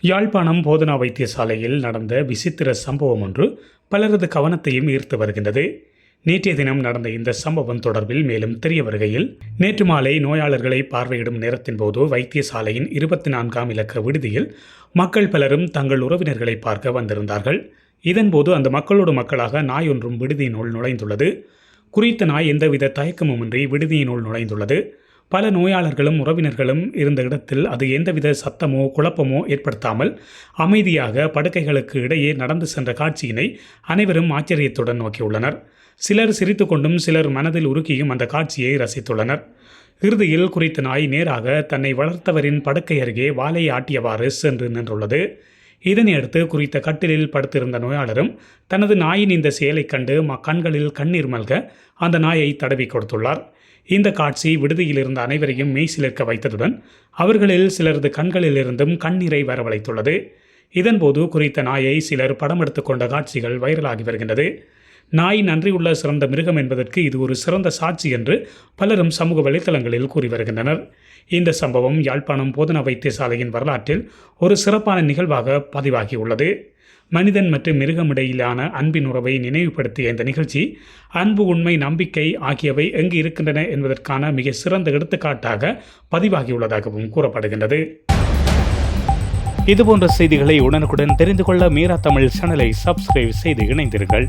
யாழ்ப்பாணம் போதனா வைத்தியசாலையில் நடந்த விசித்திர சம்பவம் ஒன்று பலரது கவனத்தையும் ஈர்த்து வருகின்றது. நேற்றைய தினம் நடந்த இந்த சம்பவம் தொடர்பில் மேலும் தெரிய வருகையில், நேற்று மாலை நோயாளர்களை பார்வையிடும் நேரத்தின் போது வைத்தியசாலையின் 24ஆம் இலக்க விடுதியில் மக்கள் பலரும் தங்கள் உறவினர்களை பார்க்க வந்திருந்தார்கள். இதன்போது அந்த மக்களோடு மக்களாக நாய் ஒன்றும் விடுதியினுள் நுழைந்துள்ளது. குறித்த நாய் எந்தவித தயக்கமுமின்றி விடுதியினுள் நுழைந்துள்ளது. பல நோயாளர்களும் உறவினர்களும் இருந்த இடத்தில் அது எந்தவித சத்தமோ குழப்பமோ ஏற்படுத்தாமல் அமைதியாக படுக்கைகளுக்கு இடையே நடந்து சென்ற காட்சியினை அனைவரும் ஆச்சரியத்துடன் நோக்கியுள்ளனர். சிலர் சிரித்து கொண்டும் சிலர் மனதில் உருக்கியும் அந்த காட்சியை ரசித்துள்ளனர். இறுதியில் குறித்த நாய் நேராக தன்னை வளர்த்தவரின் படுக்கை அருகே வாலை ஆட்டியவாறு சென்று நின்றுள்ளது. இதனையடுத்து குறித்த கட்டிலில் படுத்திருந்த நோயாளரும் தனது நாயின் இந்த செயலை கண்டு கண்களில் கண்ணீர் மல்க அந்த நாயை தடவி கொடுத்துள்ளார். இந்த காட்சி விடுதியில் இருந்த அனைவரையும் மெய்சிலிர்க்க வைத்ததுடன் அவர்களில் சிலரது கண்களிலிருந்தும் கண்ணீரை வரவழைத்துள்ளது. இதன்போது குறித்த நாயை சிலர் படம் எடுத்துக்கொண்ட காட்சிகள் வைரலாகி வருகின்றது. நாய் நன்றியுள்ள சிறந்த மிருகம் என்பதற்கு இது ஒரு சிறந்த சாட்சி என்று பலரும் சமூக வலைத்தளங்களில் கூறி வருகின்றனர். இந்த சம்பவம் யாழ்ப்பாணம் போதனா வைத்தியசாலையின் வரலாற்றில் ஒரு சிறப்பான நிகழ்வாக பதிவாகியுள்ளது. மனிதன் மற்றும் மிருகம் இடையிலான அன்பின் உறவை நினைவுபடுத்திய இந்த நிகழ்ச்சி அன்பு, உண்மை, நம்பிக்கை ஆகியவை எங்கு இருக்கின்றன என்பதற்கான மிக சிறந்த எடுத்துக்காட்டாக பதிவாகியுள்ளதாகவும் கூறப்படுகின்றது. இதுபோன்ற செய்திகளை உடனுக்குடன் தெரிந்து கொள்ள மீரா தமிழ் சேனலை சப்ஸ்கிரைப் செய்து இணைந்தீர்கள்.